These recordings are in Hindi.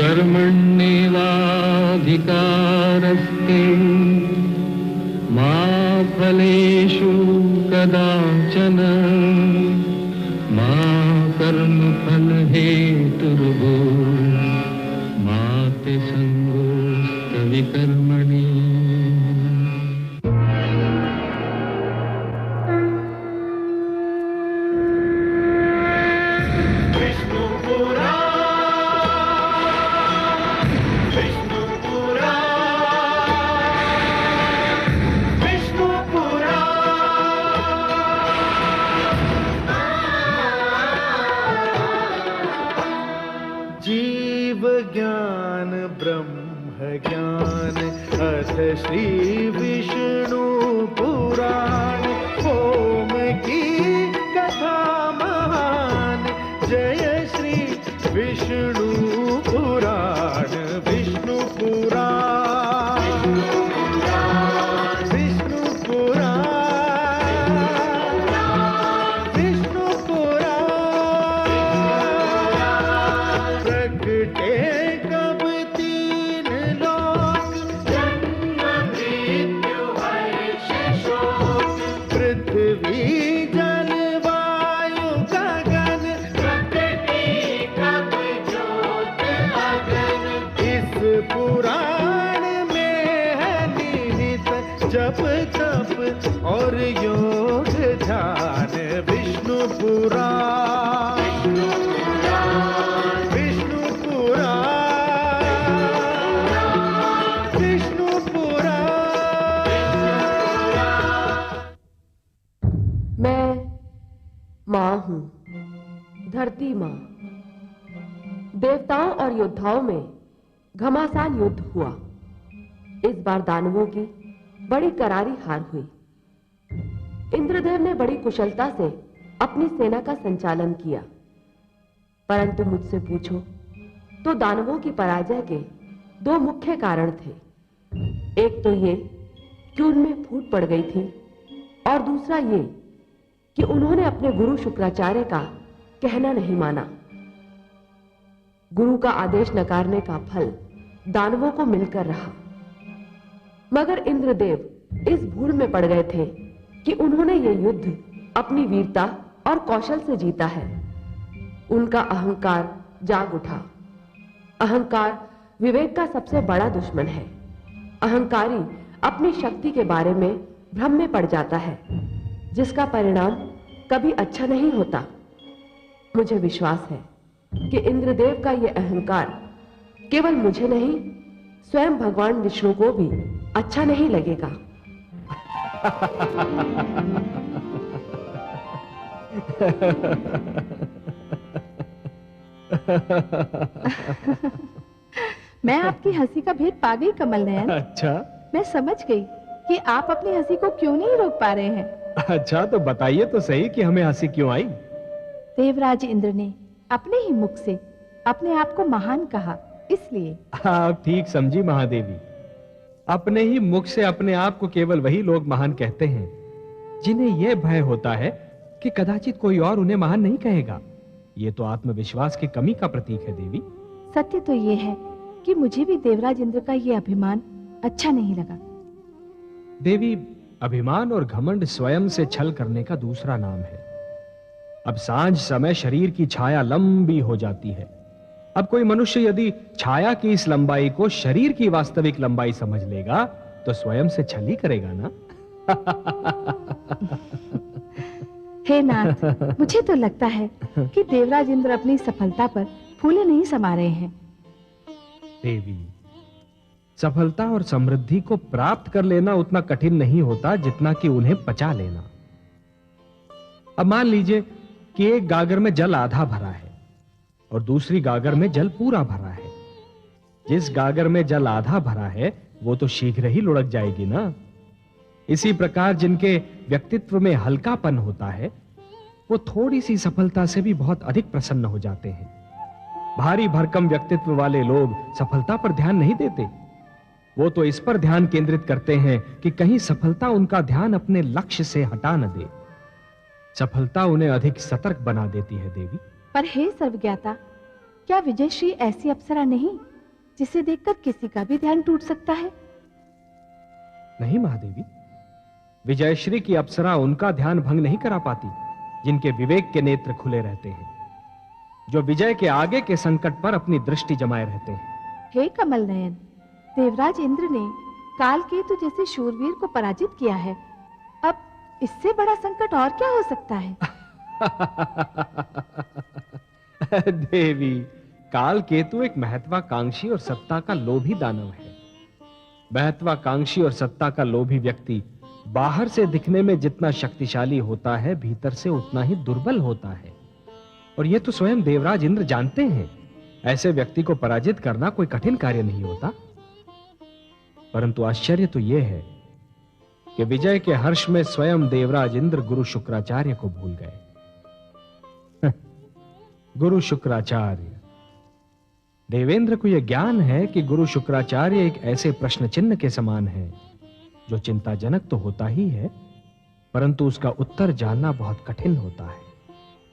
कर्मण्येवाधिकारस्ते मा फलेषु कदाचन मा कर्मफलहेतुर्भूः मा ते संगोऽस्त्वविकर्मणि। ज्ञान ब्रह्म ज्ञान अथ श्री विष्णु पुराण ओम की कथा महान जय श्री विष्णु पुराण विष्णु पुराण विष्णु पुराण विष्णु पुराण प्रगटे जप तप और योग ध्यान विष्णु पुराण विष्णु पुराण विष्णु पुराण। मैं माँ हूँ, धरती माँ। देवताओं और योद्धाओं में घमासान युद्ध हुआ। इस बार दानवों की बड़ी करारी हार हुई। इंद्रदेव ने बड़ी कुशलता से अपनी सेना का संचालन किया, परंतु मुझसे पूछो तो दानवों की पराजय के दो मुख्य कारण थे। एक तो ये कि उनमें फूट पड़ गई थी, और दूसरा ये कि उन्होंने अपने गुरु शुक्राचार्य का कहना नहीं माना। गुरु का आदेश नकारने का फल दानवों को मिलकर रहा, मगर इंद्रदेव इस भूल में पड़ गए थे कि उन्होंने ये युद्ध अपनी वीरता और कौशल से जीता है। उनका अहंकार जाग उठा। अहंकार विवेक का सबसे बड़ा दुश्मन है। अहंकारी अपनी शक्ति के बारे में भ्रम में पड़ जाता है, जिसका परिणाम कभी अच्छा नहीं होता। मुझे विश्वास है कि इंद्रदेव का यह अहंकार केवल मुझे नहीं, स्वयं भगवान विष्णु को भी अच्छा नहीं लगेगा। मैं आपकी हंसी का भेद पा गई कमल नयन। अच्छा, मैं समझ गई कि आप अपनी हंसी को क्यों नहीं रोक पा रहे हैं। अच्छा तो बताइए तो सही कि हमें हंसी क्यों आई। देवराज इंद्र ने अपने ही मुख से अपने आप को महान कहा, इसलिए। आप ठीक समझी महादेवी। अपने ही मुख से अपने आप को केवल वही लोग महान कहते हैं जिन्हें यह भय होता है कि कदाचित कोई और उन्हें महान नहीं कहेगा। यह तो आत्मविश्वास की कमी का प्रतीक है देवी। सत्य तो यह है कि मुझे भी देवराज इंद्र का यह अभिमान अच्छा नहीं लगा। देवी, अभिमान और घमंड स्वयं से छल करने का दूसरा नाम है। अब सांझ समय शरीर की छाया लंबी हो जाती है। अब कोई मनुष्य यदि छाया की इस लंबाई को शरीर की वास्तविक लंबाई समझ लेगा तो स्वयं से छल ही करेगा ना। हे नाथ, मुझे तो लगता है कि देवराज इंद्र अपनी सफलता पर फूले नहीं समा रहे हैं। देवी, सफलता और समृद्धि को प्राप्त कर लेना उतना कठिन नहीं होता जितना कि उन्हें पचा लेना। अब मान लीजिए कि एक गागर में जल आधा भरा है और दूसरी गागर में जल पूरा भरा है। जिस गागर में जल आधा भरा है वो तो शीघ्र ही लुढ़क जाएगी ना। इसी प्रकार जिनके व्यक्तित्व में हल्कापन होता है वो थोड़ी सी सफलता से भी बहुत अधिक प्रसन्न हो जाते हैं। भारी भरकम व्यक्तित्व वाले लोग सफलता पर ध्यान नहीं देते। वो तो इस पर ध्यान केंद्रित करते हैं कि कहीं सफलता उनका ध्यान अपने लक्ष्य से हटा न दे। सफलता उन्हें अधिक सतर्क बना देती है देवी। पर हे सर्वज्ञाता, क्या विजयश्री ऐसी अप्सरा नहीं जिसे देखकर किसी का भी ध्यान टूट सकता है? नहीं महादेवी, विजयश्री की अप्सरा उनका ध्यान भंग नहीं करा पाती जिनके विवेक के नेत्र खुले रहते हैं, जो विजय के आगे के संकट पर अपनी दृष्टि जमाए रहते हैं। हे कमल नयन, देवराज इंद्र ने कालकेतु जैसे शूरवीर को पराजित किया है। अब इससे बड़ा संकट और क्या हो सकता है? देवी, कालकेतु एक महत्वाकांक्षी और सत्ता का लोभी दानव है। महत्वाकांक्षी और सत्ता का लोभी व्यक्ति बाहर से दिखने में जितना शक्तिशाली होता है, भीतर से उतना ही दुर्बल होता है। और यह तो स्वयं देवराज इंद्र जानते हैं। ऐसे व्यक्ति को पराजित करना कोई कठिन कार्य नहीं होता। परंतु आश्चर्य तो यह है कि विजय के हर्ष में स्वयं देवराज इंद्र गुरु शुक्राचार्य को भूल गए। गुरु शुक्राचार्य, देवेंद्र को यह ज्ञान है कि गुरु शुक्राचार्य एक ऐसे प्रश्न चिन्ह के समान है जो चिंताजनक तो होता ही है, परंतु उसका उत्तर जानना बहुत कठिन होता है।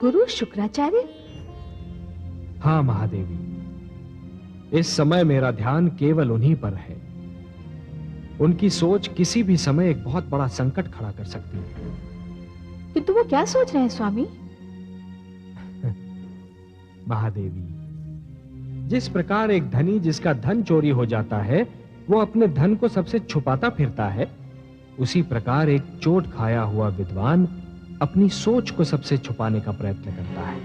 गुरु शुक्राचार्य? हां महादेवी, इस समय मेरा ध्यान केवल उन्हीं पर है। उनकी सोच किसी भी समय एक बहुत बड़ा संकट खड़ा कर सकती है। किंतु वो क्या सोच रहे हैं स्वामी? महादेवी, जिस प्रकार एक धनी जिसका धन चोरी हो जाता है वो अपने धन को सबसे छुपाता फिरता है, उसी प्रकार एक चोट खाया हुआ विद्वान अपनी सोच को सबसे छुपाने का प्रयत्न करता है।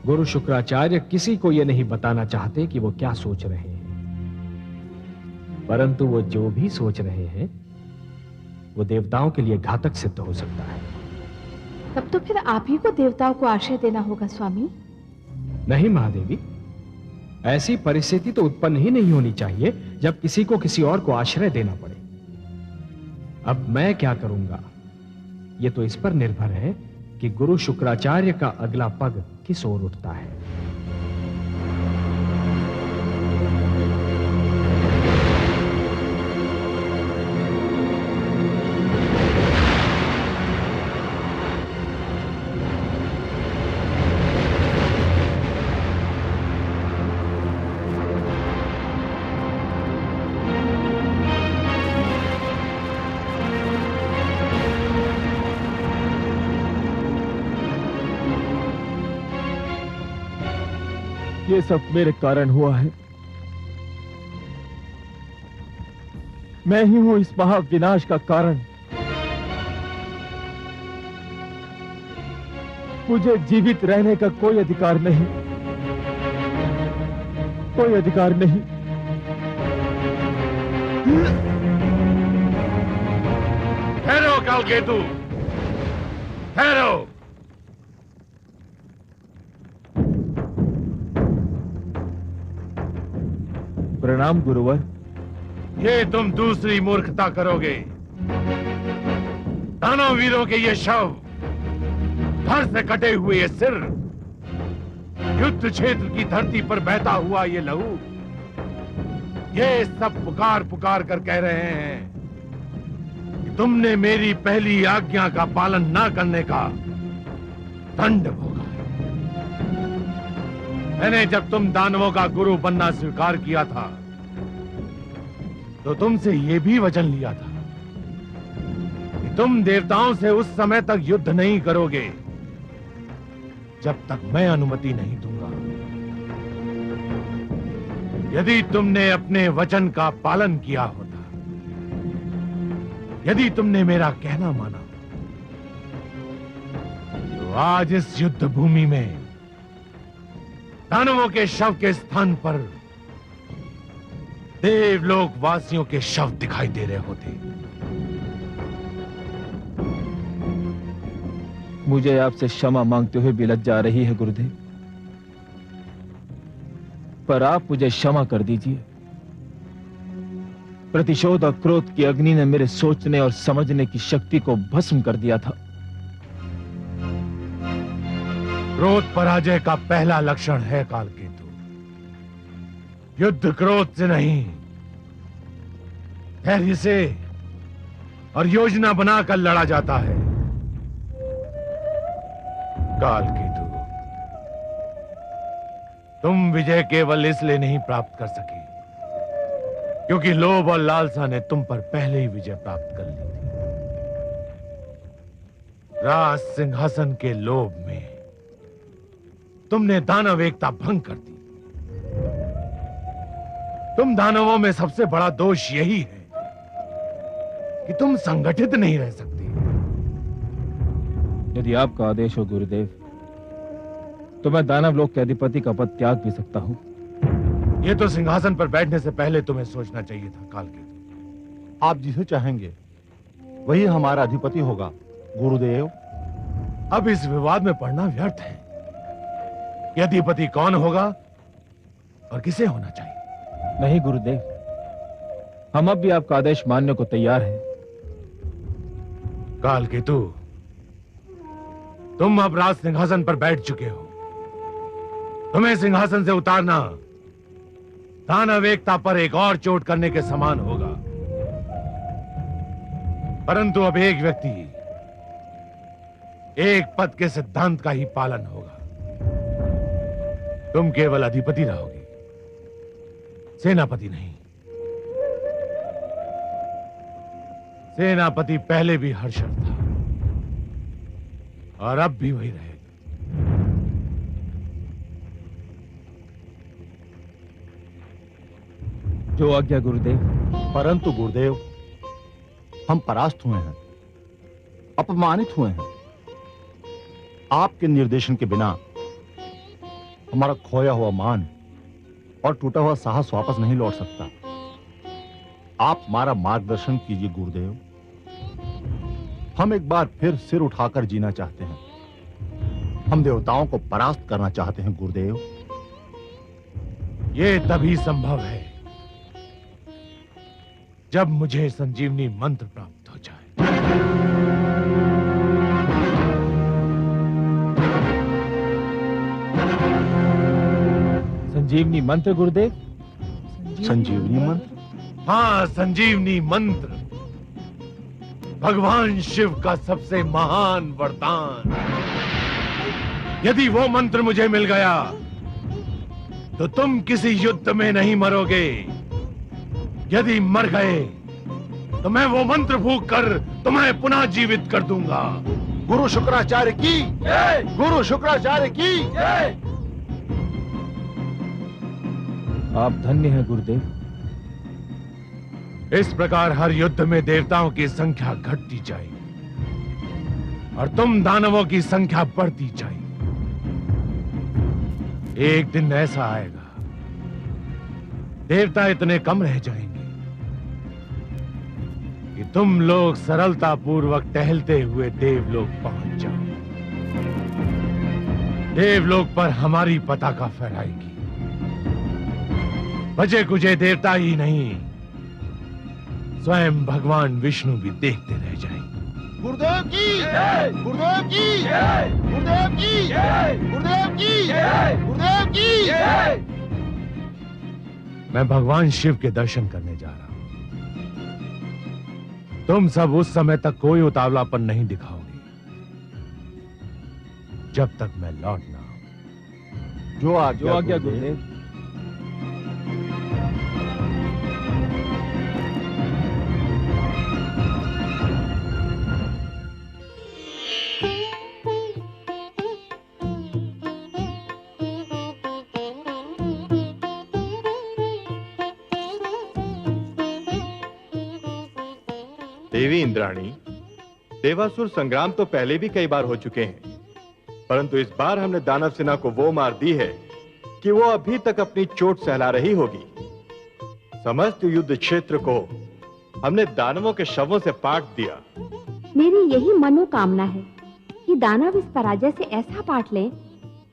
गुरु शुक्राचार्य किसी को यह नहीं बताना चाहते कि वो क्या सोच रहे हैं, परंतु वो जो भी सोच रहे हैं वो देवताओं के लिए घातक सिद्ध हो सकता है। तब तो फिर आप ही को देवताओं को आश्रय देना होगा स्वामी। नहीं महादेवी, ऐसी परिस्थिति तो उत्पन्न ही नहीं होनी चाहिए जब किसी को किसी और को आश्रय देना पड़े। अब मैं क्या करूंगा, यह तो इस पर निर्भर है कि गुरु शुक्राचार्य का अगला पग किस ओर उठता है। ये सब मेरे कारण हुआ है। मैं ही हूं इस महाविनाश का कारण। मुझे जीवित रहने का कोई अधिकार नहीं, कोई अधिकार नहीं। ठहरो कालकेतु, ठहरो। प्रणाम गुरुवर। ये तुम दूसरी मूर्खता करोगे। दानव वीरों के ये शव, धड़ से कटे हुए ये सिर, युद्ध क्षेत्र की धरती पर बहता हुआ ये लहू, ये सब पुकार पुकार कर कह रहे हैं कि तुमने मेरी पहली आज्ञा का पालन न करने का दंड भोगा है। मैंने जब तुम दानवों का गुरु बनना स्वीकार किया था तो तुमसे यह भी वचन लिया था कि तुम देवताओं से उस समय तक युद्ध नहीं करोगे जब तक मैं अनुमति नहीं दूंगा। यदि तुमने अपने वचन का पालन किया होता, यदि तुमने मेरा कहना माना, तो आज इस युद्ध भूमि में दानवों के शव के स्थान पर देवलोक वासियों के शव दिखाई दे रहे होते। मुझे आपसे क्षमा मांगते हुए भी लज्जा आ रही है गुरुदेव, पर आप मुझे क्षमा कर दीजिए। प्रतिशोध और क्रोध की अग्नि ने मेरे सोचने और समझने की शक्ति को भस्म कर दिया था। क्रोध पराजय का पहला लक्षण है कालकेतु। युद्ध क्रोध से नहीं, धैर्य से और योजना बनाकर लड़ा जाता है। कालकेतु, तुम विजय केवल इसलिए नहीं प्राप्त कर सकी क्योंकि लोभ और लालसा ने तुम पर पहले ही विजय प्राप्त कर ली थी। राज सिंहासन के लोभ में तुमने दानव एकता भंग कर दी। तुम दानवों में सबसे बड़ा दोष यही है कि तुम संगठित नहीं रह सकते। यदि आपका आदेश हो गुरुदेव, तो मैं दानव लोक के अधिपति का पद त्याग भी सकता हूं। यह तो सिंहासन पर बैठने से पहले तुम्हें सोचना चाहिए था कालकेतु। आप जिसे चाहेंगे वही हमारा अधिपति होगा गुरुदेव। अब इस विवाद में पड़ना व्यर्थ है कि अधिपति कौन होगा और किसे होना चाहिए। नहीं गुरुदेव, हम अब भी आपका आदेश मानने को तैयार हैं। कालकेतु, तुम अब राज सिंहासन पर बैठ चुके हो। तुम्हें सिंहासन से उतारना दानव एकता पर एक और चोट करने के समान होगा। परंतु अब एक व्यक्ति एक पद के सिद्धांत का ही पालन होगा। तुम केवल अधिपति रहोगे, सेनापति नहीं। सेनापति पहले भी हर्षद था और अब भी वही रहेगा। जो आज्ञा गुरुदेव। परंतु गुरुदेव, हम परास्त हुए हैं, अपमानित हुए हैं। आपके निर्देशन के बिना हमारा खोया हुआ मान और टूटा हुआ साहस वापस नहीं लौट सकता। आप हमारा मार्गदर्शन कीजिए गुरुदेव। हम एक बार फिर सिर उठाकर जीना चाहते हैं। हम देवताओं को परास्त करना चाहते हैं गुरुदेव। ये तभी संभव है जब मुझे संजीवनी मंत्र प्राप्त हो जाए। संजीवनी मंत्र गुरुदेव? संजीवनी मंत्र? हाँ, संजीवनी मंत्र भगवान शिव का सबसे महान वरदान। यदि वो मंत्र मुझे मिल गया तो तुम किसी युद्ध में नहीं मरोगे। यदि मर गए तो मैं वो मंत्र फूंक कर तुम्हें पुनः जीवित कर दूंगा। गुरु शुक्राचार्य की जय! गुरु शुक्राचार्य की जय! आप धन्य हैं गुरुदेव। इस प्रकार हर युद्ध में देवताओं की संख्या घटती जाएगी और तुम दानवों की संख्या बढ़ती जाएगी। एक दिन ऐसा आएगा, देवता इतने कम रह जाएंगे कि तुम लोग सरलता पूर्वक टहलते हुए देवलोक पहुंच जाओ। देवलोक पर हमारी पताका फहराएगी। बचे कुचे देवता ही नहीं, स्वयं भगवान विष्णु भी देखते रह जाएंगे। गुरुदेव की जय! गुरुदेव की जय! गुरुदेव की जय! गुरुदेव की जय! गुरुदेव की जय! मैं भगवान शिव के दर्शन करने जा रहा हूं। तुम सब उस समय तक कोई उतावलापन नहीं दिखाओगे जब तक मैं लौट ना आऊं। जो आज्ञा गुरुदेव। देवी इंद्राणी, देवासुर संग्राम तो पहले भी कई बार हो चुके हैं, परंतु इस बार हमने दानव सेना को वो मार दी है कि वो अभी तक अपनी चोट सहला रही होगी। समस्त युद्ध क्षेत्र को हमने दानवों के शवों से पाट दिया। मेरी यही मनोकामना है कि दानव इस पराजय से ऐसा पाट लें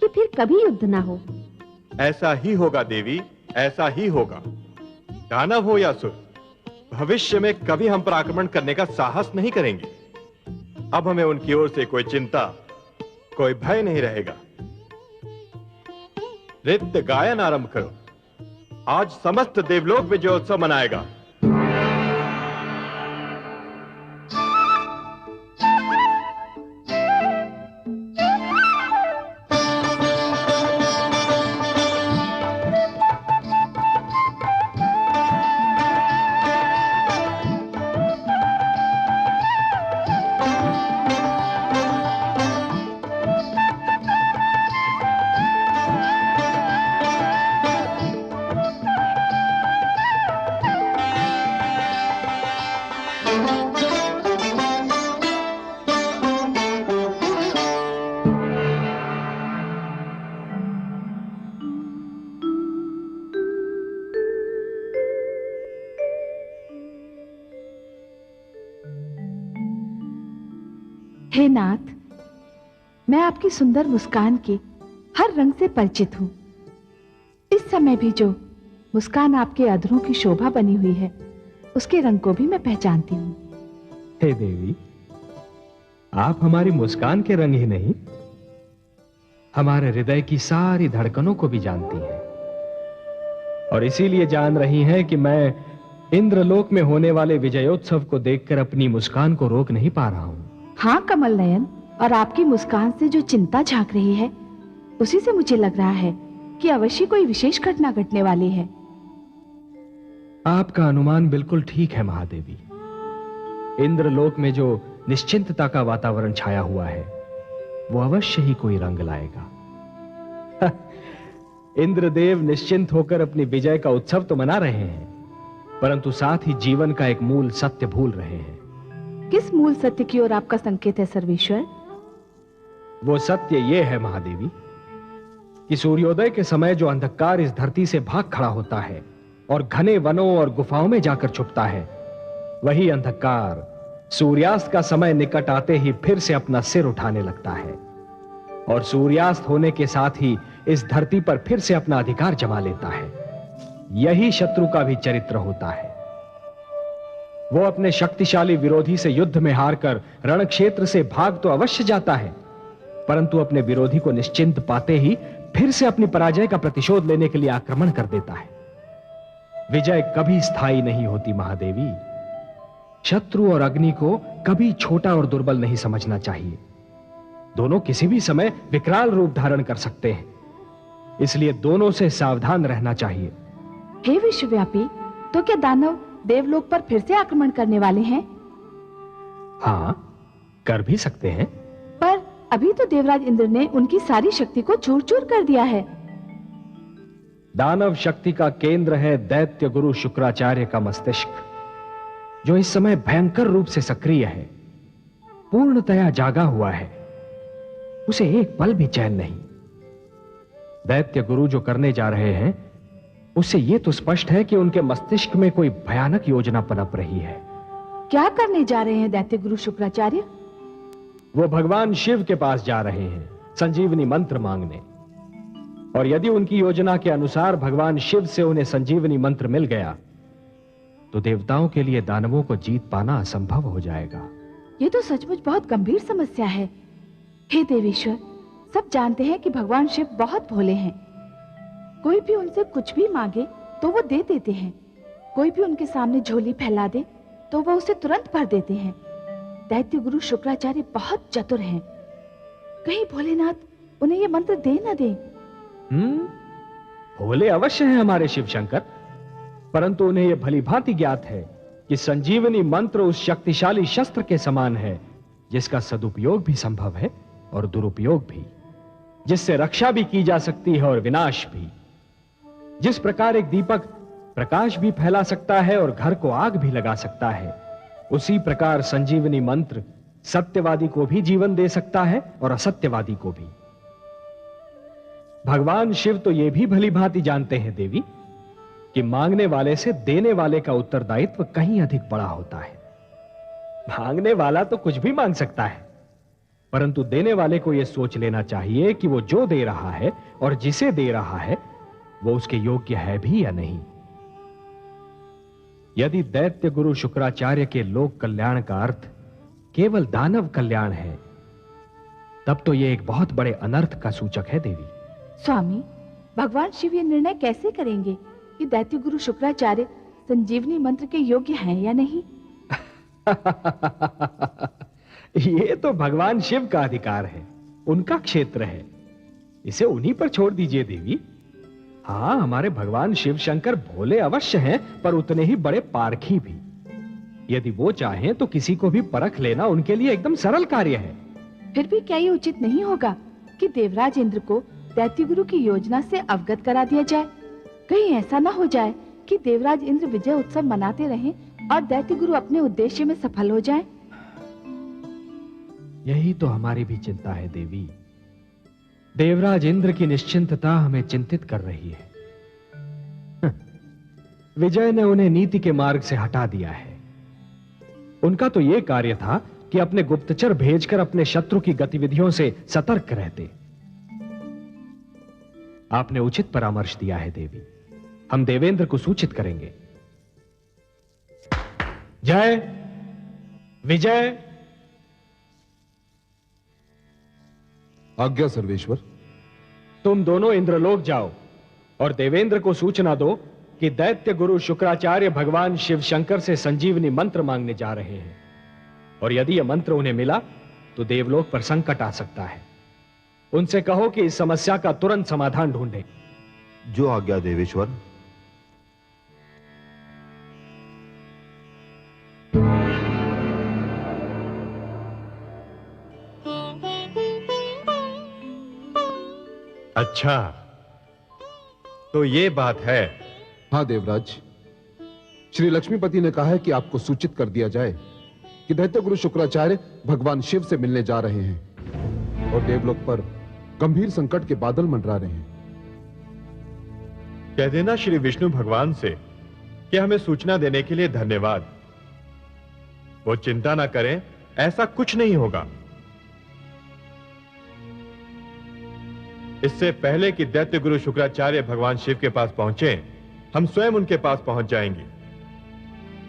कि फिर कभी युद्ध ना हो। ऐसा ही होगा देवी, ऐसा ही होगा। दानव हो या असुर, भविष्य में कभी हम पर आक्रमण करने का साहस नहीं करेंगे। अब हमें उनकी ओर से कोई चिंता, कोई भय नहीं रहेगा। नृत्य गायन आरंभ करो। आज समस्त देवलोक विजयोत्सव मनाएगा। हे नाथ, मैं आपकी सुंदर मुस्कान के हर रंग से परिचित हूँ। इस समय भी जो मुस्कान आपके अधरों की शोभा बनी हुई है, उसके रंग को भी मैं पहचानती हूँ। हे देवी, आप हमारी मुस्कान के रंग ही नहीं, हमारे हृदय की सारी धड़कनों को भी जानती हैं, और इसीलिए जान रही हैं कि मैं इंद्रलोक में होने वाले विजयोत्सव को देखकर अपनी मुस्कान को रोक नहीं पा रहा हूं। हाँ कमल नयन, और आपकी मुस्कान से जो चिंता झांक रही है, उसी से मुझे लग रहा है कि अवश्य कोई विशेष घटना घटने वाली है। आपका अनुमान बिल्कुल ठीक है महादेवी। इंद्रलोक में जो निश्चिंतता का वातावरण छाया हुआ है, वो अवश्य ही कोई रंग लाएगा। इंद्रदेव निश्चिंत होकर अपनी विजय का उत्सव तो मना रहे हैं, परंतु साथ ही जीवन का एक मूल सत्य भूल रहे हैं। किस मूल सत्य की ओर आपका संकेत है सर्वेश्वर? वो सत्य ये है महादेवी कि सूर्योदय के समय जो अंधकार इस धरती से भाग खड़ा होता है और घने वनों और गुफाओं में जाकर छुपता है, वही अंधकार सूर्यास्त का समय निकट आते ही फिर से अपना सिर उठाने लगता है, और सूर्यास्त होने के साथ ही इस धरती पर फिर से अपना अधिकार जमा लेता है। यही शत्रु का भी चरित्र होता है। वो अपने शक्तिशाली विरोधी से युद्ध में हारकर रण क्षेत्र से भाग तो अवश्य जाता है, परंतु अपने विरोधी को निश्चिंत पाते ही फिर से अपनी पराजय का प्रतिशोध लेने के लिए आक्रमण कर देता है। विजय कभी स्थायी नहीं होती महादेवी। शत्रु और अग्नि को कभी छोटा और दुर्बल नहीं समझना चाहिए। दोनों किसी भी समय विकराल रूप धारण कर सकते हैं, इसलिए दोनों से सावधान रहना चाहिए। हे विश्वव्यापी, तो क्या दानव देवलोक पर फिर से आक्रमण करने वाले हैं? हाँ, कर भी सकते हैं, पर अभी तो देवराज इंद्र ने उनकी सारी शक्ति को चूर चूर कर दिया है। दानव शक्ति का केंद्र है दैत्य गुरु शुक्राचार्य का मस्तिष्क, जो इस समय भयंकर रूप से सक्रिय है, पूर्णतया जागा हुआ है। उसे एक पल भी चैन नहीं। दैत्य गुरु जो करने जा रहे हैं, उससे यह तो स्पष्ट है कि उनके मस्तिष्क में कोई भयानक योजना पनप रही है। क्या करने जा रहे हैं दैत्य गुरु शुक्राचार्य? वो भगवान शिव के पास जा रहे हैं संजीवनी मंत्र मांगने, और यदि उनकी योजना के अनुसार भगवान शिव से उन्हें संजीवनी मंत्र मिल गया, तो देवताओं के लिए दानवों को जीत पाना असंभव हो जाएगा। ये तो सचमुच बहुत गंभीर समस्या है। हे देवेश्वर, सब जानते हैं कि भगवान शिव बहुत भोले हैं। कोई भी उनसे कुछ भी मांगे तो वो दे देते हैं। कोई भी उनके सामने झोली फैला दे तो वो उसे तुरंत भर देते हैं। दैत्य गुरु शुक्राचार्य बहुत चतुर हैं। कहीं भोलेनाथ उन्हें ये मंत्र दे न दे। भोले अवश्य हैं हमारे शिव शंकर, परंतु उन्हें यह भली भांति ज्ञात है कि संजीवनी मंत्र उस शक्तिशाली शस्त्र के समान है, जिसका सदुपयोग भी संभव है और दुरुपयोग भी, जिससे रक्षा भी की जा सकती है और विनाश भी। जिस प्रकार एक दीपक प्रकाश भी फैला सकता है और घर को आग भी लगा सकता है, उसी प्रकार संजीवनी मंत्र सत्यवादी को भी जीवन दे सकता है और असत्यवादी को भी। भगवान शिव तो यह भी भली भांति जानते हैं देवी कि मांगने वाले से देने वाले का उत्तरदायित्व कहीं अधिक बड़ा होता है। मांगने वाला तो कुछ भी मांग सकता है, परंतु देने वाले को यह सोच लेना चाहिए कि वो जो दे रहा है और जिसे दे रहा है वो उसके योग्य है भी या नहीं। यदि दैत्य गुरु शुक्राचार्य के लोक कल्याण का अर्थ केवल दानव कल्याण है, तब तो यह एक बहुत बड़े अनर्थ का सूचक है देवी। स्वामी, भगवान शिव ये निर्णय कैसे करेंगे कि दैत्य गुरु शुक्राचार्य संजीवनी मंत्र के योग्य हैं या नहीं? ये तो भगवान शिव का अधिकार है, उनका क्षेत्र है, इसे उन्हीं पर छोड़ दीजिए देवी। हाँ, हमारे भगवान शिव शंकर भोले अवश्य हैं, पर उतने ही बड़े पारखी भी। यदि वो चाहें तो किसी को भी परख लेना उनके लिए एकदम सरल कार्य है। फिर भी क्या ये उचित नहीं होगा कि देवराज इंद्र को दैत्य गुरु की योजना से अवगत करा दिया जाए? कहीं ऐसा ना हो जाए कि देवराज इंद्र विजय उत्सव मनाते रहें और दैत्य गुरु अपने उद्देश्य में सफल हो जाएं। यही तो हमारी भी चिंता है देवी। देवराज इंद्र की निश्चिंतता हमें चिंतित कर रही है। विजय ने उन्हें नीति के मार्ग से हटा दिया है। उनका तो यह कार्य था कि कि अपने गुप्तचर भेजकर अपने शत्रु की गतिविधियों से सतर्क रहते। आपने उचित परामर्श दिया है देवी, हम देवेंद्र को सूचित करेंगे। जय विजय। आज्ञा सर्वेश्वर। तुम दोनों इंद्रलोक जाओ और देवेंद्र को सूचना दो कि दैत्य गुरु शुक्राचार्य भगवान शिव शंकर से संजीवनी मंत्र मांगने जा रहे हैं, और यदि यह मंत्र उन्हें मिला तो देवलोक पर संकट आ सकता है। उनसे कहो कि इस समस्या का तुरंत समाधान ढूंढें। जो आज्ञा देवेश्वर। अच्छा, तो ये बात है। हाँ देवराज, श्री लक्ष्मीपति ने कहा है कि आपको सूचित कर दिया जाए कि दैत्य गुरु शुक्राचार्य भगवान शिव से मिलने जा रहे हैं और देवलोक पर गंभीर संकट के बादल मंडरा रहे हैं। कह देना श्री विष्णु भगवान से कि हमें सूचना देने के लिए धन्यवाद। वो चिंता ना करें, ऐसा कुछ नहीं होगा। इससे पहले कि दैत्य गुरु शुक्राचार्य भगवान शिव के पास पहुंचे, हम स्वयं उनके पास पहुंच जाएंगे।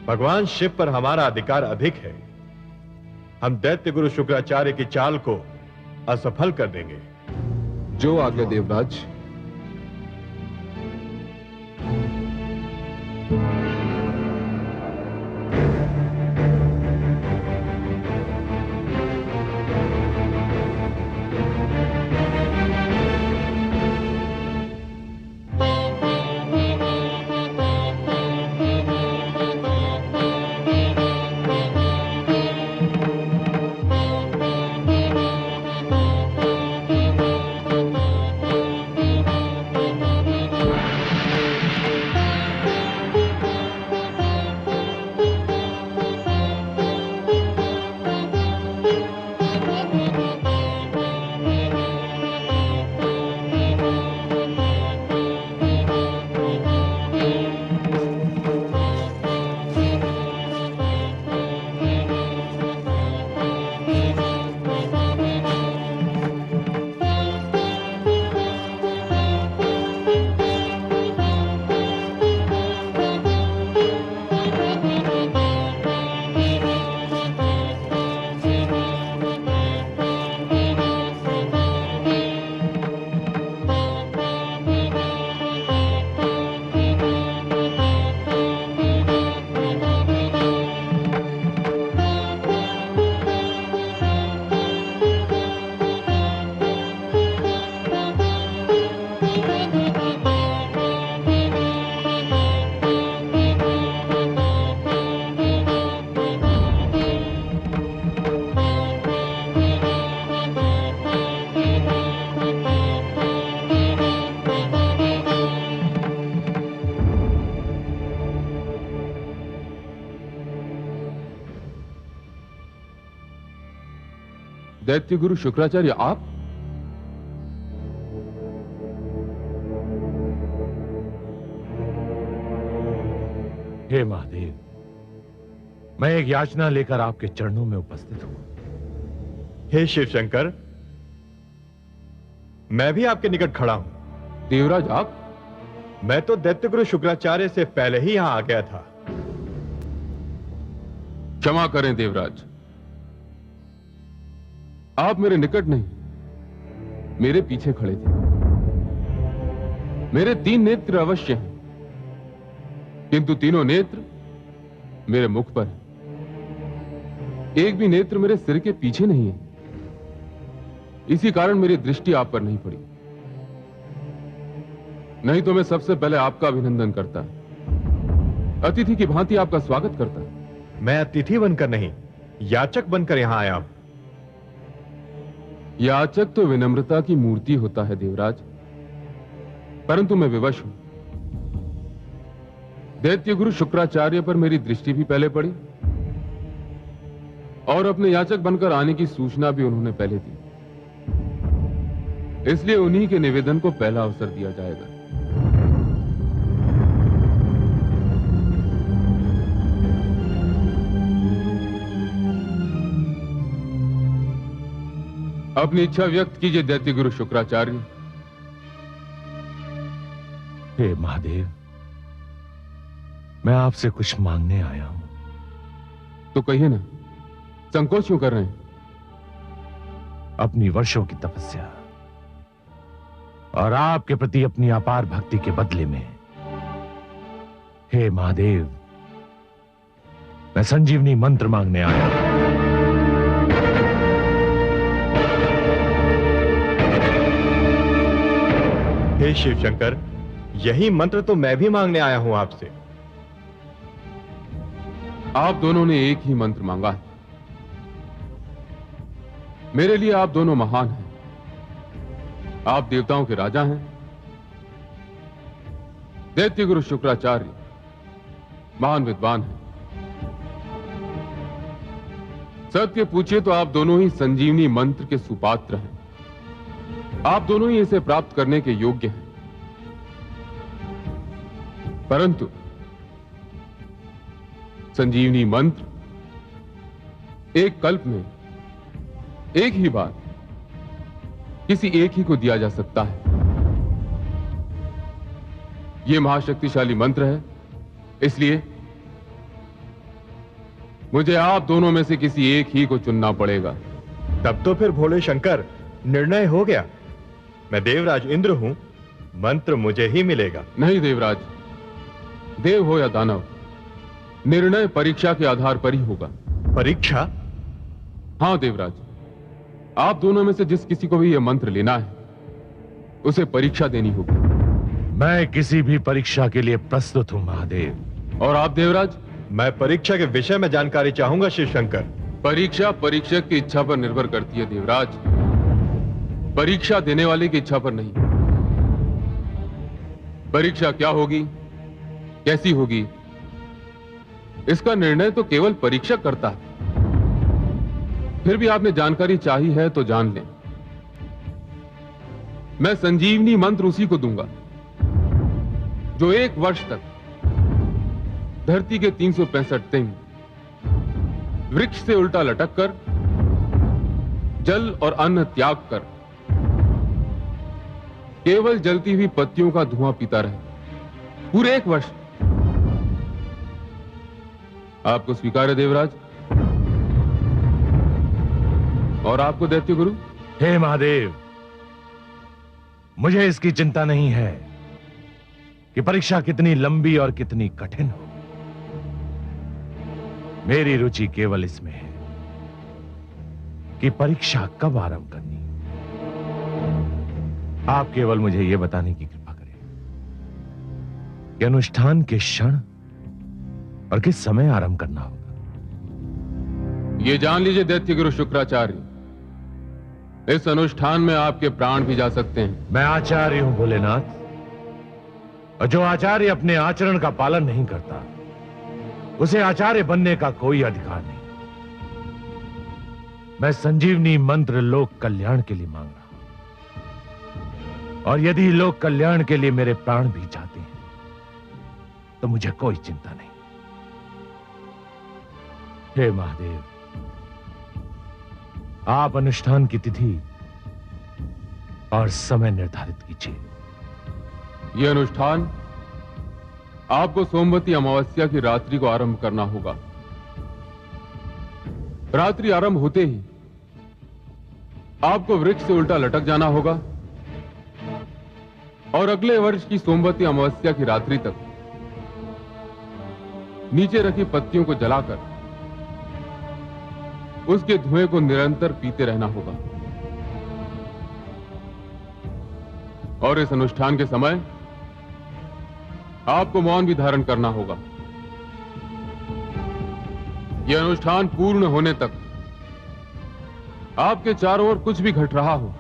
भगवान शिव पर हमारा अधिकार अधिक है। हम दैत्य गुरु शुक्राचार्य की चाल को असफल कर देंगे। जो आज्ञा देवराज। दैत्य गुरु शुक्राचार्य आप? हे महादेव, मैं एक याचना लेकर आपके चरणों में उपस्थित हूं। हे शिव शंकर, मैं भी आपके निकट खड़ा हूं। देवराज आप? मैं तो दैत्य गुरु शुक्राचार्य से पहले ही यहां आ गया था। क्षमा करें देवराज, आप मेरे निकट नहीं, मेरे पीछे खड़े थे। मेरे 3 नेत्र अवश्य हैं, किंतु तीनों नेत्र मेरे मुख पर हैं। एक भी नेत्र मेरे सिर के पीछे नहीं है। इसी कारण मेरी दृष्टि आप पर नहीं पड़ी, नहीं तो मैं सबसे पहले आपका अभिनंदन करता, अतिथि की भांति आपका स्वागत करता। मैं अतिथि बनकर नहीं, याचक बनकर यहां आया हूं। याचक तो विनम्रता की मूर्ति होता है देवराज, परंतु मैं विवश हूं। दैत्य गुरु शुक्राचार्य पर मेरी दृष्टि भी पहले पड़ी और अपने याचक बनकर आने की सूचना भी उन्होंने पहले दी, इसलिए उन्हीं के निवेदन को पहला अवसर दिया जाएगा। अपनी इच्छा व्यक्त कीजिए दैत्य गुरु शुक्राचार्य। हे महादेव, मैं आपसे कुछ मांगने आया हूं। तो कहिए ना, संकोच क्यों कर रहे हैं? अपनी वर्षों की तपस्या और आपके प्रति अपनी अपार भक्ति के बदले में, हे महादेव, मैं संजीवनी मंत्र मांगने आया हूं। हे शिव शंकर, यही मंत्र तो मैं भी मांगने आया हूं आपसे। आप दोनों ने एक ही मंत्र मांगा है। मेरे लिए आप दोनों महान हैं। आप देवताओं के राजा हैं। दैत्य गुरु शुक्राचार्य महान विद्वान हैं। सत्य पूछे तो आप दोनों ही संजीवनी मंत्र के सुपात्र हैं। आप दोनों ही इसे प्राप्त करने के योग्य हैं। परंतु संजीवनी मंत्र एक कल्प में एक ही बार किसी एक ही को दिया जा सकता है। यह महाशक्तिशाली मंत्र है, इसलिए मुझे आप दोनों में से किसी एक ही को चुनना पड़ेगा। तब तो फिर भोले शंकर, निर्णय हो गया। मैं देवराज इंद्र हूं, मंत्र मुझे ही मिलेगा। नहीं देवराज, देव हो या दानव, निर्णय परीक्षा के आधार पर ही होगा। परीक्षा? हां देवराज, आप दोनों में से जिस किसी को भी यह मंत्र लेना है, उसे परीक्षा देनी होगी। मैं किसी भी परीक्षा के लिए प्रस्तुत हूं महादेव। और आप देवराज? मैं परीक्षा के विषय में जानकारी चाहूंगा शिव शंकर। परीक्षा परीक्षक की इच्छा पर निर्भर करती है देवराज, परीक्षा देने वाले की इच्छा पर नहीं। परीक्षा क्या होगी, कैसी होगी, इसका निर्णय तो केवल परीक्षक करता है। फिर भी आपने जानकारी चाही है तो जान लें। मैं संजीवनी मंत्र उसी को दूंगा जो 1 वर्ष तक धरती के 365 दिन वृक्ष से उल्टा लटक कर, जल और अन्न त्याग कर, केवल जलती हुई पत्तियों का धुआं पीता रहे पूरे 1 वर्ष। आपको स्वीकार है देवराज? और आपको दैत्य गुरु? हे महादेव, मुझे इसकी चिंता नहीं है कि परीक्षा कितनी लंबी और कितनी कठिन हो। मेरी रुचि केवल इसमें है कि परीक्षा कब आरंभ करनी। आप केवल मुझे यह बताने की कृपा करें कि अनुष्ठान के क्षण और किस समय आरंभ करना होगा। यह जान लीजिए दैत्य गुरु शुक्राचार्य, इस अनुष्ठान में आपके प्राण भी जा सकते हैं। मैं आचार्य हूं भोलेनाथ, और जो आचार्य अपने आचरण का पालन नहीं करता, उसे आचार्य बनने का कोई अधिकार नहीं। मैं संजीवनी मंत्र लोक कल्याण के लिए मांग रहा हूं, और यदि लोक कल्याण के लिए मेरे प्राण भी जाते हैं तो मुझे कोई चिंता नहीं। हे महादेव, आप अनुष्ठान की तिथि और समय निर्धारित कीजिए। यह अनुष्ठान आपको सोमवती अमावस्या की रात्रि को आरंभ करना होगा। रात्रि आरंभ होते ही आपको वृक्ष से उल्टा लटक जाना होगा और अगले वर्ष की सोमवती अमावस्या की रात्रि तक नीचे रखी पत्तियों को जलाकर उसके धुएं को निरंतर पीते रहना होगा। और इस अनुष्ठान के समय आपको मौन भी धारण करना होगा। यह अनुष्ठान पूर्ण होने तक आपके चारों ओर कुछ भी घट रहा हो,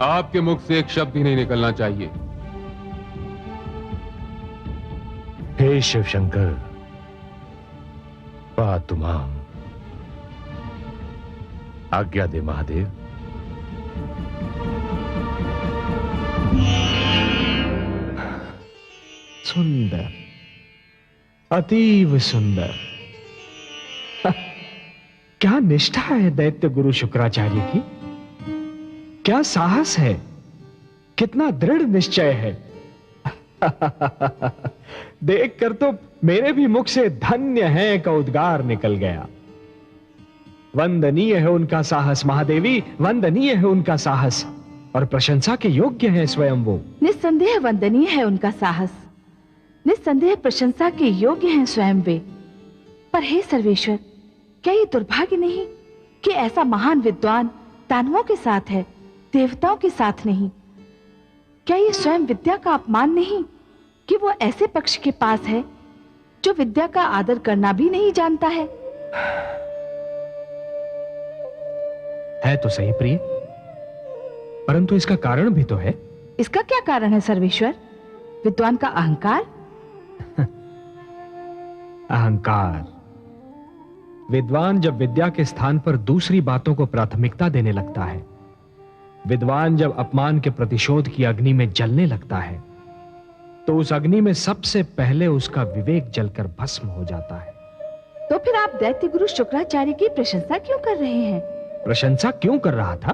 आपके मुख से एक शब्द ही नहीं निकलना चाहिए। हे शिव शंकर, पातु मां, आज्ञा दे महादेव। सुंदर, अतीव सुंदर। क्या क्या निष्ठा है दैत्य गुरु शुक्राचार्य की, क्या साहस है, कितना दृढ़ निश्चय है। देखकर तो मेरे भी मुख से धन्य है का उद्गार निकल गया। वंदनीय है उनका साहस महादेवी, वंदनीय है उनका साहस, और प्रशंसा के योग्य हैं स्वयं वो। निस्संदेह वंदनीय है उनका साहस, निस्संदेह प्रशंसा के योग्य हैं स्वयं वे। पर हे सर्वेश्वर, क्या ये दुर्भाग्य नहीं कि ऐसा महान विद्वान दानवों के साथ है, देवताओं के साथ नहीं? क्या ये स्वयं विद्या का अपमान नहीं कि वो ऐसे पक्ष के पास है जो विद्या का आदर करना भी नहीं जानता है? है तो सही प्रिय, परंतु इसका कारण भी तो है। इसका क्या कारण है सर्वेश्वर? विद्वान का अहंकार? अहंकार। विद्वान जब विद्या के स्थान पर दूसरी बातों को प्राथमिकता देने लगता है, विद्वान जब अपमान के प्रतिशोध की अग्नि में जलने लगता है, तो उस अग्नि में सबसे पहले उसका विवेक जलकर भस्म हो जाता है। तो फिर आप दैत्य गुरु शुक्राचार्य की प्रशंसा क्यों कर रहे हैं? प्रशंसा क्यों कर रहा था?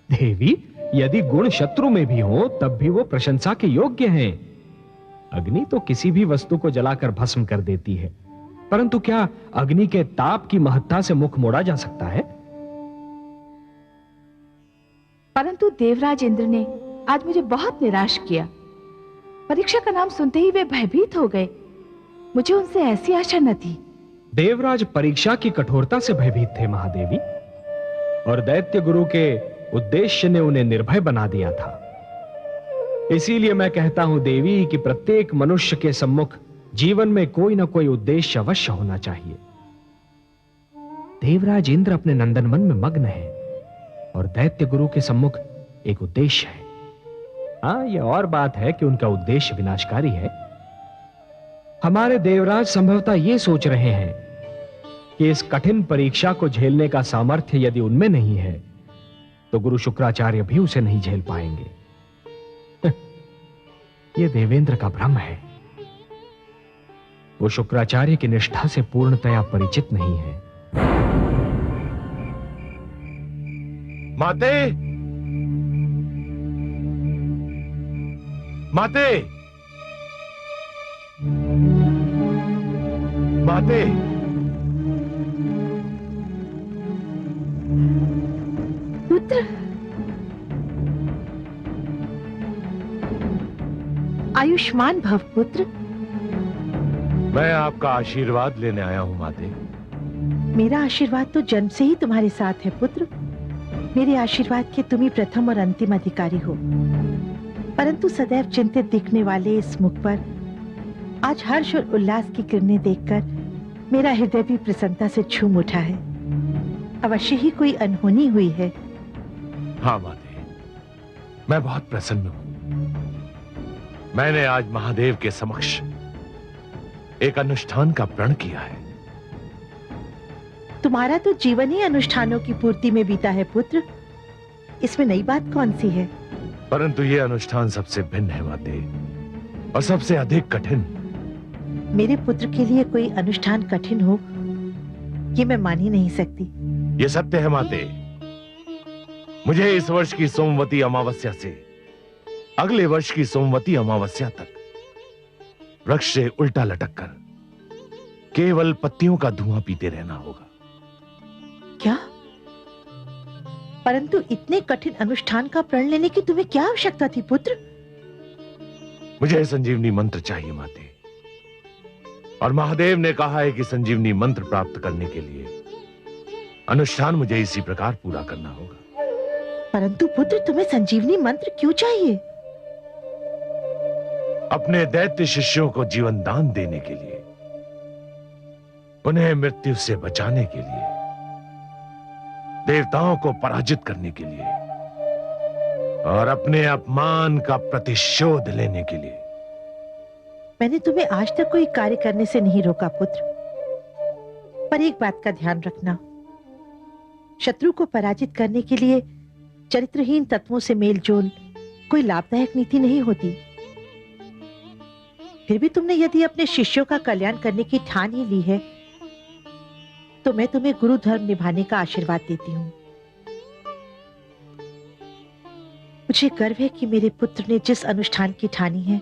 देवी, यदि गुण शत्रु में भी हो तब भी वो प्रशंसा के योग्य हैं। अग्नि तो किसी भी वस्तु को जलाकर भस्म कर देती है, परंतु क्या अग्नि के ताप की महत्ता से मुख मोड़ा जा सकता है? परंतु देवराज इंद्र ने आज मुझे बहुत निराश किया। परीक्षा का नाम सुनते ही वे भयभीत हो गए। मुझे उनसे ऐसी आशा न थी। देवराज परीक्षा की कठोरता से भयभीत थे महादेवी, और दैत्य गुरु के उद्देश्य ने उन्हें निर्भय बना दिया था। इसीलिए मैं कहता हूं देवी कि प्रत्येक मनुष्य के सम्मुख जीवन में कोई ना कोई उद्देश्य अवश्य होना चाहिए। देवराज इंद्र अपने नंदनवन में मग्न है, और दैत्य गुरु के सम्मुख एक उद्देश्य है। हाँ, यह और बात है कि उनका उद्देश्य विनाशकारी है। हमारे देवराज संभवतः यह सोच रहे हैं कि इस कठिन परीक्षा को झेलने का सामर्थ्य यदि उनमें नहीं है, तो गुरु शुक्राचार्य भी उसे नहीं झेल पाएंगे। यह देवेंद्र का भ्रम है। वो शुक्राचार्य की निष्ठा से पूर्णतया परिचित नहीं है। माते, माते, माते, पुत्र, आयुष्मान भव पुत्र। मैं आपका आशीर्वाद लेने आया हूं माते। मेरा आशीर्वाद तो जन्म से ही तुम्हारे साथ है पुत्र। मेरे आशीर्वाद के तुम ही प्रथम और अंतिम अधिकारी हो। परंतु सदैव चिंतित दिखने वाले इस मुख पर आज हर्ष और उल्लास की किरणें देखकर मेरा हृदय भी प्रसन्नता से झूम उठा है। अवश्य ही कोई अनहोनी हुई है। हाँ माते, मैं बहुत प्रसन्न हूं। मैंने आज महादेव के समक्ष एक अनुष्ठान का प्रण किया है। तुम्हारा तो जीवन ही अनुष्ठानों की पूर्ति में बीता है पुत्र। इसमें नई बात कौन सी है? परंतु यह अनुष्ठान सबसे भिन्न है माते, और सबसे अधिक कठिन। मेरे पुत्र के लिए कोई अनुष्ठान कठिन हो, ये मैं मान ही नहीं सकती। यह सत्य है माते। मुझे इस वर्ष की सोमवती अमावस्या से अगले वर्ष की सोमवती अमावस्या तक वृक्ष से उल्टा लटककर केवल पत्तियों का धुआं पीते रहना होगा। क्या? परंतु इतने कठिन अनुष्ठान का प्रण लेने की तुम्हें क्या आवश्यकता थी पुत्र? मुझे संजीवनी मंत्र चाहिए माते, और महादेव ने कहा है कि संजीवनी मंत्र प्राप्त करने के लिए अनुष्ठान मुझे इसी प्रकार पूरा करना होगा। परंतु पुत्र, तुम्हें संजीवनी मंत्र क्यों चाहिए? अपने दैत्य शिष्यों को जीवन दान देने के लिए, उन्हें मृत्यु से बचाने के लिए, देवताओं को पराजित करने के लिए, और अपने अपमान का प्रतिशोध लेने के लिए। मैंने तुम्हें आज तक कोई कार्य करने से नहीं रोका पुत्र, पर एक बात का ध्यान रखना। शत्रु को पराजित करने के लिए चरित्रहीन तत्वों से मेलजोल कोई लाभदायक नीति नहीं होती। फिर भी तुमने यदि अपने शिष्यों का कल्याण करने की ठान ही ली है, तो मैं तुम्हें गुरु धर्म निभाने का आशीर्वाद देती हूँ। मुझे गर्व है कि मेरे पुत्र ने जिस अनुष्ठान की ठानी है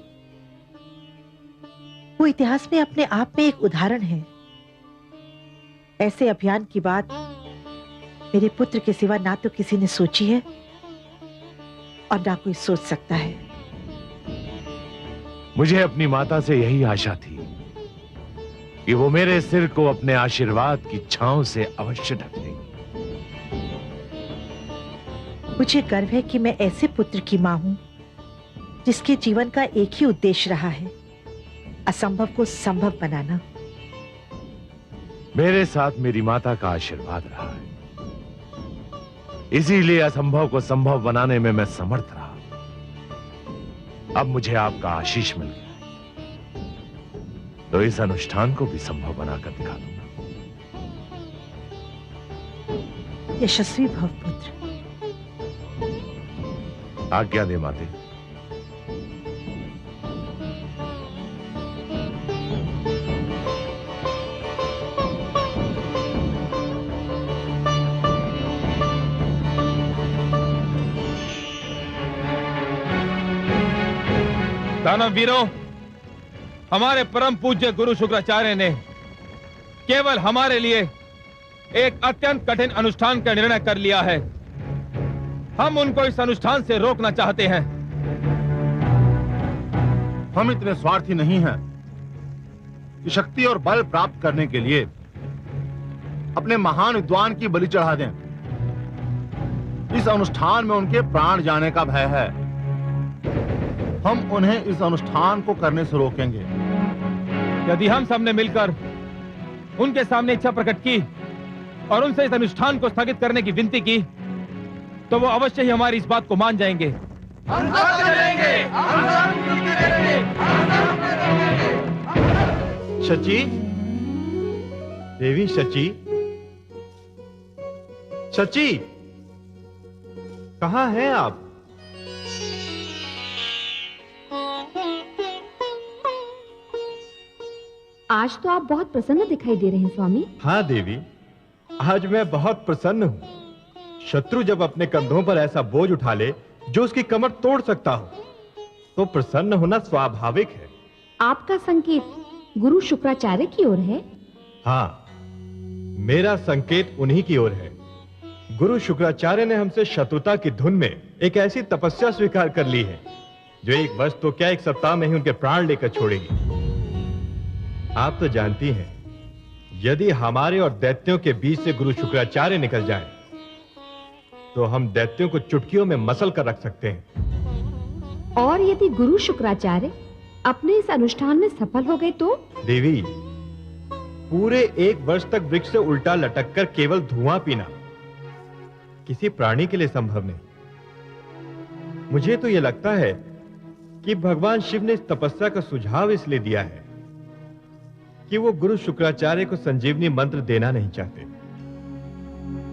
वो इतिहास में अपने आप में एक उदाहरण है। ऐसे अभियान की बात मेरे पुत्र के सिवा ना तो किसी ने सोची है और ना कोई सोच सकता है। मुझे अपनी माता से यही आशा थी कि वो मेरे सिर को अपने आशीर्वाद की छांव से अवश्य ढक लेंगी। मुझे गर्व है कि मैं ऐसे पुत्र की मां हूं जिसके जीवन का एक ही उद्देश्य रहा है, असंभव को संभव बनाना। मेरे साथ मेरी माता का आशीर्वाद रहा है, इसीलिए असंभव को संभव बनाने में मैं समर्थ रहा। अब मुझे आपका आशीष मिल गया, तो इस अनुष्ठान को भी संभव बनाकर दिखा दूंगा। यशस्वी भव पुत्र। आज्ञा दे माते। दानव वीरों, हमारे परम पूज्य गुरु शुक्राचार्य ने केवल हमारे लिए एक अत्यंत कठिन अनुष्ठान का निर्णय कर लिया है। हम उनको इस अनुष्ठान से रोकना चाहते हैं। हम इतने स्वार्थी नहीं हैं कि शक्ति और बल प्राप्त करने के लिए अपने महान विद्वान की बलि चढ़ा दें। इस अनुष्ठान में उनके प्राण जाने का भय है। हम उन्हें इस अनुष्ठान को करने से रोकेंगे। यदि हम सबने मिलकर उनके सामने इच्छा प्रकट की और उनसे इस अनुष्ठान को स्थगित करने की विनती की, तो वो अवश्य ही हमारी इस बात को मान जाएंगे। शची, देवी शची, शची, कहाँ हैं आप? आज तो आप बहुत प्रसन्न दिखाई दे रहे हैं स्वामी। हाँ देवी, आज मैं बहुत प्रसन्न हूँ। शत्रु जब अपने कंधों पर ऐसा बोझ उठा ले जो उसकी कमर तोड़ सकता हो, तो प्रसन्न होना स्वाभाविक है। आपका संकेत गुरु शुक्राचार्य की ओर है? हाँ, मेरा संकेत उन्हीं की ओर है। गुरु शुक्राचार्य ने हमसे शत्रुता की धुन में एक ऐसी तपस्या स्वीकार कर ली है जो एक वर्ष तो क्या, एक सप्ताह में ही उनके प्राण लेकर छोड़ेगी। आप तो जानती हैं, यदि हमारे और दैत्यों के बीच से गुरु शुक्राचार्य निकल जाए तो हम दैत्यों को चुटकियों में मसल कर रख सकते हैं। और यदि गुरु शुक्राचार्य अपने इस अनुष्ठान में सफल हो गए तो? देवी, पूरे एक वर्ष तक वृक्ष से उल्टा लटक कर केवल धुआं पीना किसी प्राणी के लिए संभव नहीं। मुझे तो यह लगता है कि भगवान शिव ने इस तपस्या का सुझाव इसलिए दिया है कि वो गुरु शुक्राचार्य को संजीवनी मंत्र देना नहीं चाहते।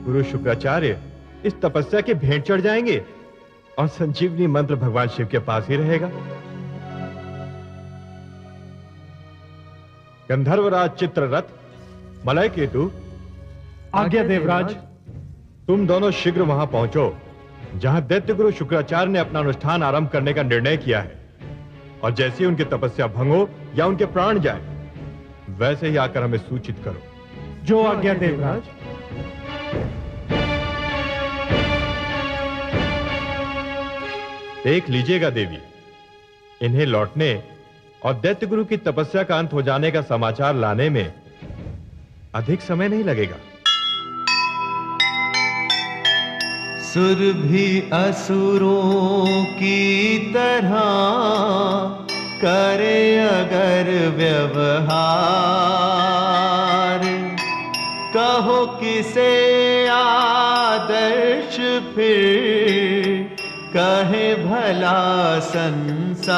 गुरु शुक्राचार्य इस तपस्या के भेंट चढ़ जाएंगे और संजीवनी मंत्र भगवान शिव के पास ही रहेगा। गंधर्वराज चित्ररथ, मलय केतु, आज्ञा देवराज। तुम दोनों शीघ्र वहां पहुंचो जहां दैत्य गुरु शुक्राचार्य ने अपना अनुष्ठान आरंभ करने का निर्णय किया है, और जैसे ही उनकी तपस्या भंग हो या उनके प्राण जाए, वैसे ही आकर हमें सूचित करो। जो आज्ञा देवराज। देख लीजिएगा देवी, इन्हें लौटने और दैत्य गुरु की तपस्या का अंत हो जाने का समाचार लाने में अधिक समय नहीं लगेगा। सुर भी असुरों की तरह करे अगर व्यवहार, कहो किसे आदर्श फिर कहे भला संसार।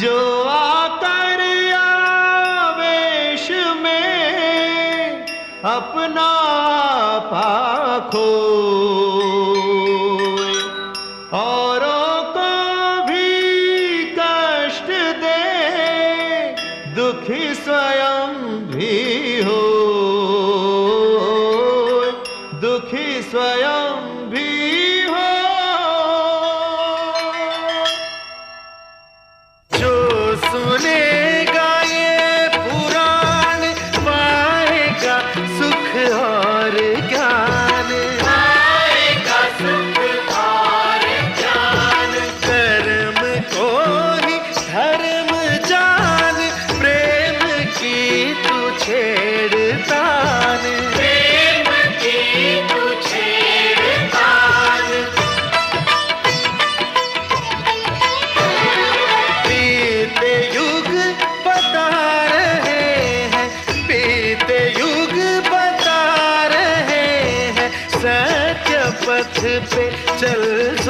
जो आकर आवेश में अपना पाखो औरों को भी कष्ट दे, दुखी स्वयं भी पे चल